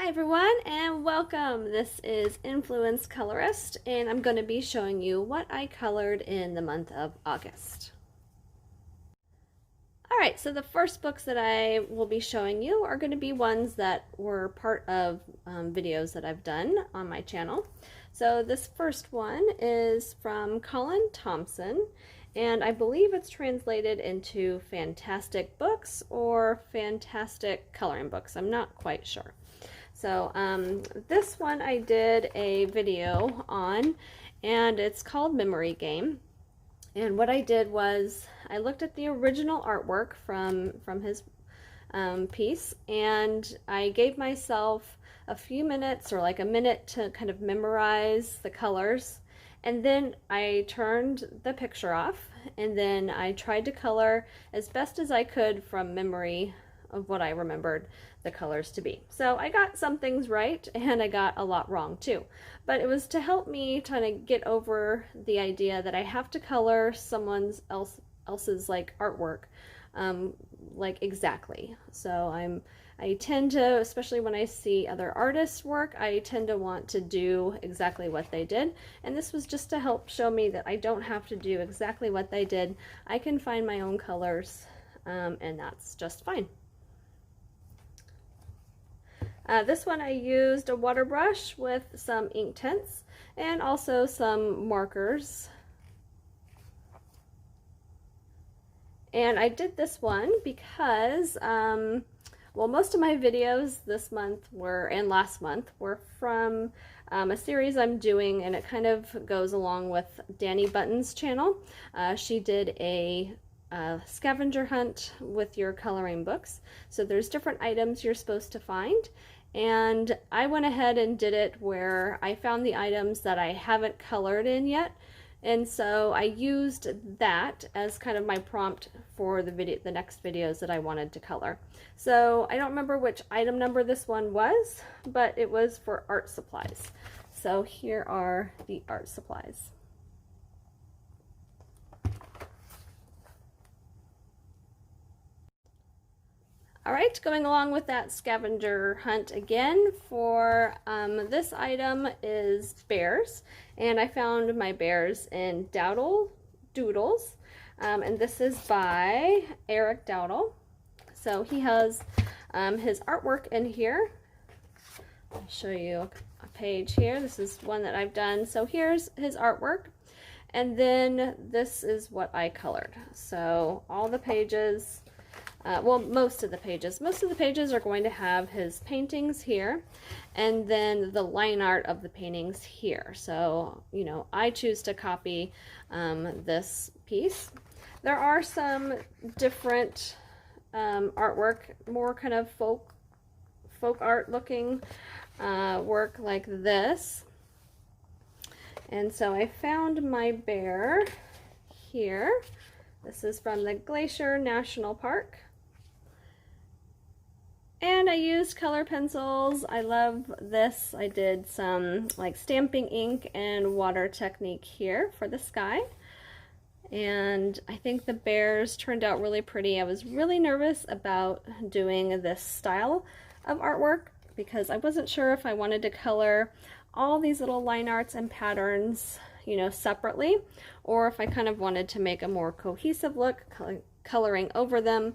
Hi everyone and welcome. This is Influence Colorist and I'm going to be showing you what I colored in the month of August. Alright, so the first books that I will be showing you are going to be ones that were part of videos that I've done on my channel. So this first one is from Colin Thompson, and I believe it's translated into Fantastic Books or Fantastic Coloring Books. I'm not quite sure. So this one I did a video on, and it's called Memory Game. And what I did was I looked at the original artwork from his piece, and I gave myself a few minutes or like a minute to kind of memorize the colors. And then I turned the picture off, and then I tried to color as best as I could from memory of what I remembered the colors to be. So I got some things right and I got a lot wrong too. But it was to help me trying to get over the idea that I have to color someone else's like artwork like exactly. So I tend to, especially when I see other artists' work, I tend to want to do exactly what they did. And this was just to help show me that I don't have to do exactly what they did. I can find my own colors, and that's just fine. This one I used a water brush with some ink tints and also some markers. And I did this one because, well, most of my videos this month and last month were from a series I'm doing, and it kind of goes along with Dani Buttons' channel. She did a scavenger hunt with your coloring books. So there's different items you're supposed to find. And I went ahead and did it where I found the items that I haven't colored in yet. And so I used that as kind of my prompt for the next videos that I wanted to color. So I don't remember which item number this one was, but it was for art supplies. So here are the art supplies. All right, going along with that scavenger hunt again, for this item is bears, and I found my bears in Doodles, and this is by Eric Dowdle. So he has his artwork in here. I'll show you a page here. This is one that I've done. So here's his artwork, and then this is what I colored. So all the pages, well, most of the pages are going to have his paintings here, and then the line art of the paintings here. So, you know, I choose to copy this piece. There are some different artwork, more kind of folk art looking work like this. And so I found my bear here. This is from the Glacier National Park. And I used color pencils. I love this. I did some like stamping ink and water technique here for the sky. And I think the bears turned out really pretty. I was really nervous about doing this style of artwork because I wasn't sure if I wanted to color all these little line arts and patterns, you know, separately, or if I kind of wanted to make a more cohesive look, coloring over them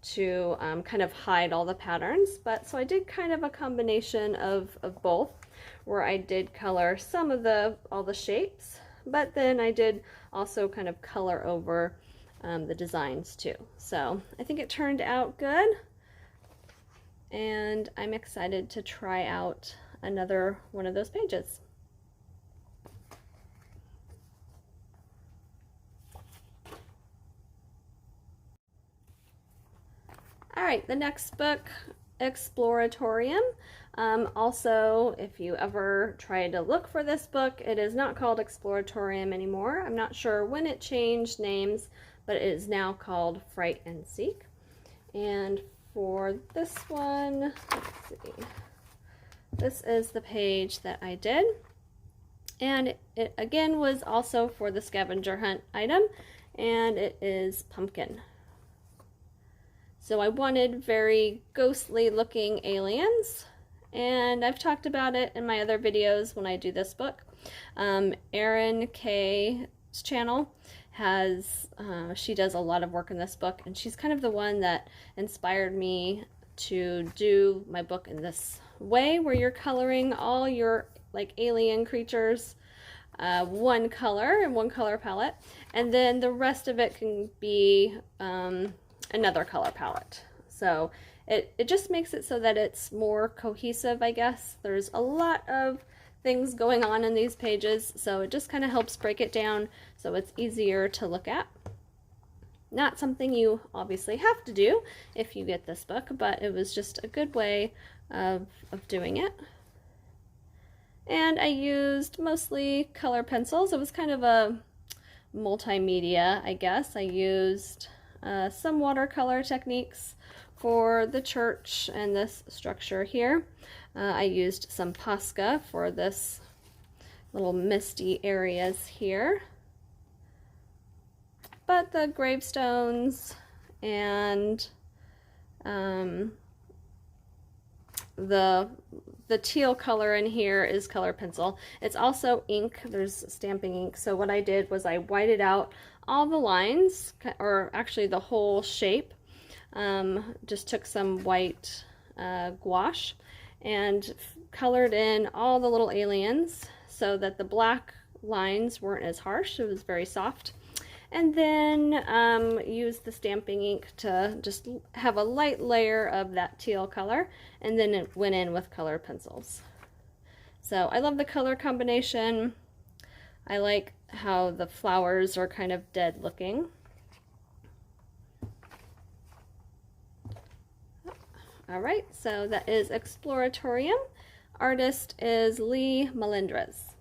to kind of hide all the patterns. But so I did kind of a combination of both, where I did color some of all the shapes, but then I did also kind of color over the designs too. So I think it turned out good, and I'm excited to try out another one of those pages. All right, the next book, Exploratorium. Also, if you ever try to look for this book, it is not called Exploratorium anymore. I'm not sure when it changed names, but it is now called Fright and Seek. And for this one, let's see, this is the page that I did. And it again was also for the scavenger hunt item, and it is pumpkin. So I wanted very ghostly looking aliens, and I've talked about it in my other videos when I do this book. Aeryn K's channel has, she does a lot of work in this book, and she's kind of the one that inspired me to do my book in this way, where you're coloring all your like alien creatures one color and one color palette, and then the rest of it can be another color palette. So it just makes it so that it's more cohesive, I guess. There's a lot of things going on in these pages, so it just kind of helps break it down so it's easier to look at. Not something you obviously have to do if you get this book, but it was just a good way of doing it. And I used mostly color pencils. It was kind of a multimedia, I guess. I used some watercolor techniques for the church and this structure here. I used some Posca for this little misty areas here. But the gravestones and the teal color in here is color pencil. It's also ink. There's stamping ink. So what I did was I whited out all the lines, or actually the whole shape. Just took some white gouache and colored in all the little aliens so that the black lines weren't as harsh. It was very soft. And then use the stamping ink to just have a light layer of that teal color, and then it went in with color pencils. So I love the color combination. I like how the flowers are kind of dead looking. All right, so that is Exploratorium. Artist is Melendres.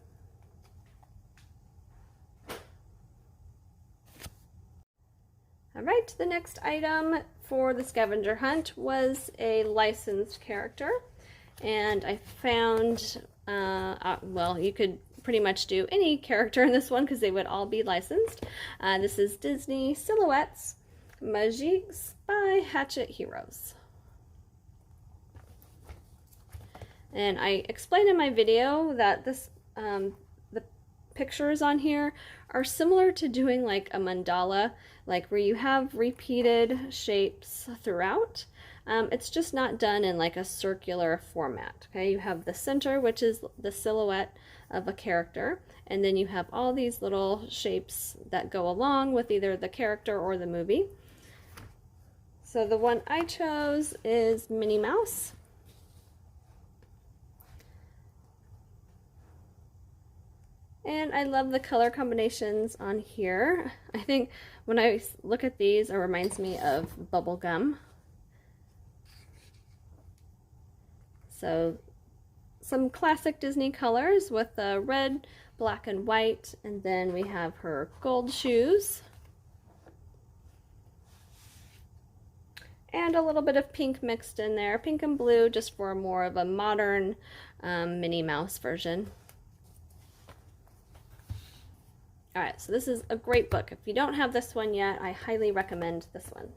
All right, the next item for the scavenger hunt was a licensed character, and I found, well, you could pretty much do any character in this one because they would all be licensed. This is Disney Silhouettes Magiques by Hatchet Heroes. And I explained in my video that this, the pictures on here are similar to doing like a mandala, like where you have repeated shapes throughout. It's just not done in like a circular format. Okay, you have the center, which is the silhouette of a character, and then you have all these little shapes that go along with either the character or the movie. So the one I chose is Minnie Mouse. And I love the color combinations on here. I think when I look at these, it reminds me of bubble gum. So some classic Disney colors with the red, black, and white. And then we have her gold shoes. And a little bit of pink mixed in there. Pink and blue, just for more of a modern Minnie Mouse version. Alright, so this is a great book. If you don't have this one yet, I highly recommend this one.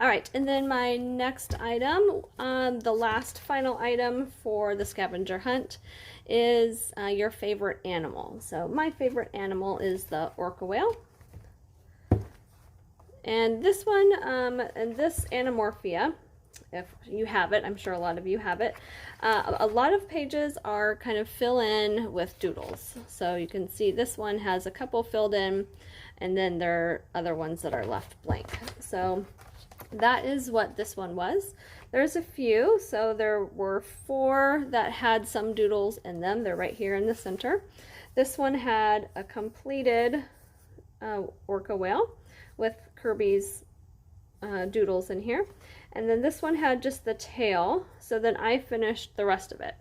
Alright, and then my next item, the last final item for the scavenger hunt, is your favorite animal. So my favorite animal is the orca whale. And this one, and this Anamorphia, if you have it, I'm sure a lot of you have it. A lot of pages are kind of fill in with doodles. So you can see this one has a couple filled in, and then there are other ones that are left blank. So that is what this one was. There's a few, so there were 4 that had some doodles in them. They're right here in the center. This one had a completed orca whale with Kirby's doodles in here. And then this one had just the tail, so then I finished the rest of it.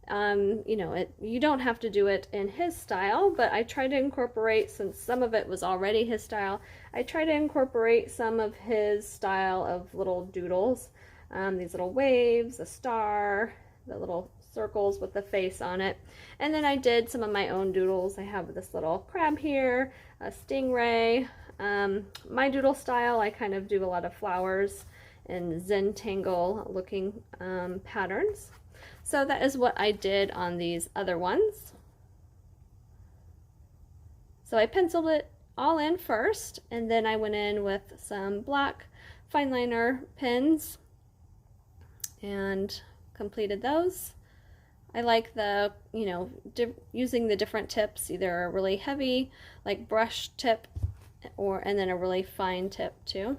You know, you don't have to do it in his style, but I tried to incorporate, since some of it was already his style, I tried to incorporate some of his style of little doodles. These little waves, a star, the little circles with the face on it. And then I did some of my own doodles. I have this little crab here, a stingray, My doodle style, I kind of do a lot of flowers and Zentangle looking patterns. So that is what I did on these other ones. So I penciled it all in first, and then I went in with some black fine liner pens and completed those. I like the, you know, using the different tips, either a really heavy like brush tip and then a really fine tip too.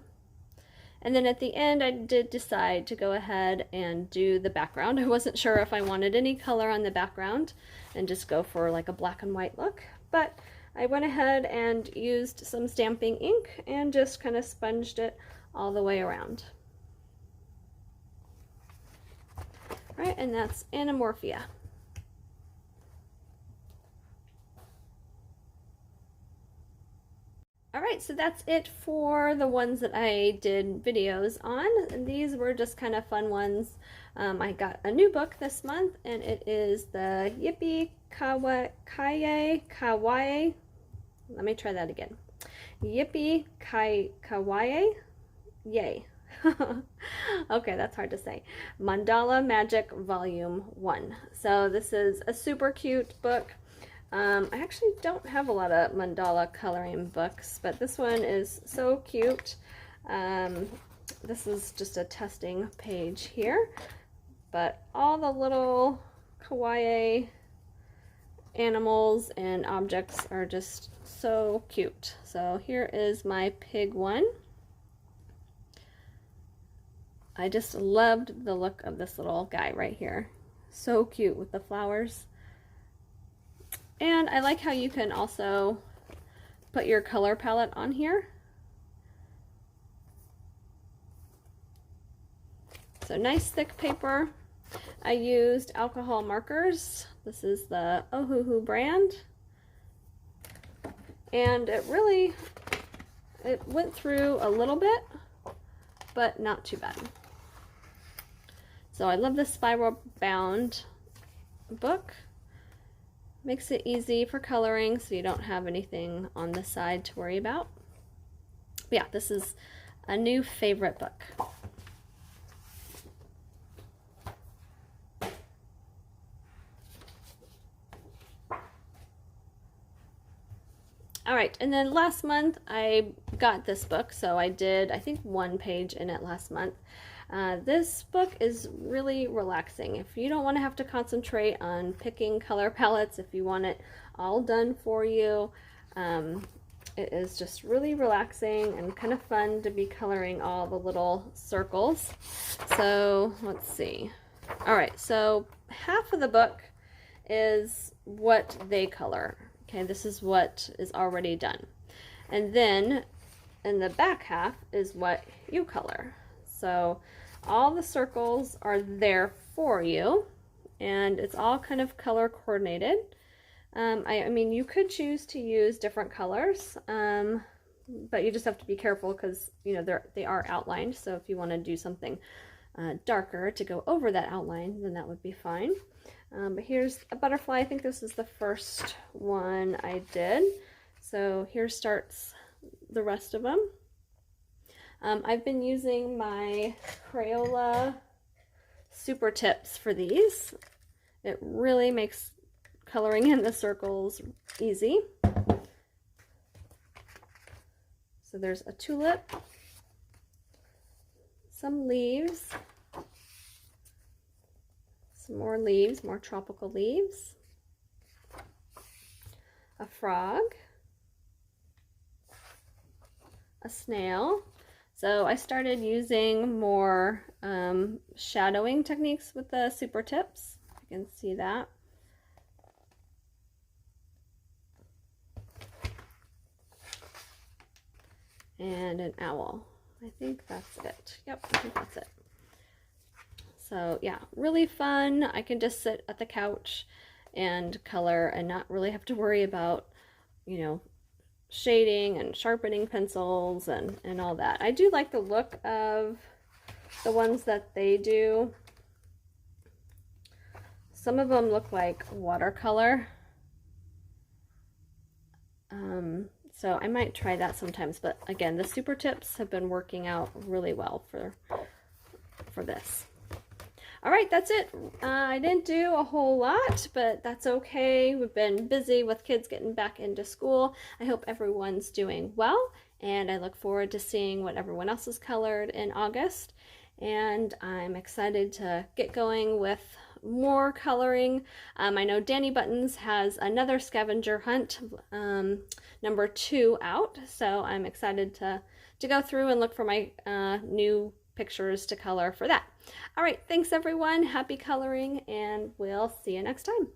And then at the end I did decide to go ahead and do the background. I wasn't sure if I wanted any color on the background and just go for like a black and white look, but I went ahead and used some stamping ink and just kind of sponged it all the way around. All right, and that's Anamorphia. All right, so that's it for the ones that I did videos on. And these were just kind of fun ones. I got a new book this month, and it is the Yippee Kawaii. Let me try that again. Yippee Kawaii. Yay. Okay, that's hard to say. Mandala Magic Volume 1. So this is a super cute book. I actually don't have a lot of mandala coloring books, but this one is so cute. This is just a testing page here, but all the little kawaii animals and objects are just so cute. So here is my pig one. I just loved the look of this little guy right here. So cute with the flowers. And I like how you can also put your color palette on here. So nice thick paper. I used alcohol markers. This is the Ohuhu brand. And it went through a little bit, but not too bad. So I love this spiral bound book. Makes it easy for coloring so you don't have anything on the side to worry about. But yeah, this is a new favorite book. All right, and then last month I got this book, so I did, I think, one page in it last month. This book is really relaxing. If you don't want to have to concentrate on picking color palettes, if you want it all done for you, it is just really relaxing and kind of fun to be coloring all the little circles. So let's see. All right, so half of the book is what they color. Okay, this is what is already done. And then in the back half is what you color. So all the circles are there for you, and it's all kind of color coordinated. I mean, you could choose to use different colors, but you just have to be careful because, you know, they are outlined. So if you want to do something darker to go over that outline, then that would be fine. But here's a butterfly. I think this is the first one I did. So here starts the rest of them. I've been using my Crayola Super Tips for these. It really makes coloring in the circles easy. So there's a tulip, some leaves, some more leaves, more tropical leaves, a frog, a snail. So I started using more shadowing techniques with the Super Tips. You can see that. And an owl. I think that's it. Yep, I think that's it. So yeah, really fun. I can just sit at the couch and color and not really have to worry about, you know, shading and sharpening pencils and all that. I do like the look of the ones that they do. Some of them look like watercolor. So I might try that sometimes, but again, the super tips have been working out really well for this. All right, that's it. I didn't do a whole lot, but that's okay. We've been busy with kids getting back into school. I hope everyone's doing well, and I look forward to seeing what everyone else has colored in August. And I'm excited to get going with more coloring. I know Dani Buttons has another scavenger hunt, number 2 out, so I'm excited to go through and look for my new pictures to color for that. All right, thanks everyone. Happy coloring, and we'll see you next time.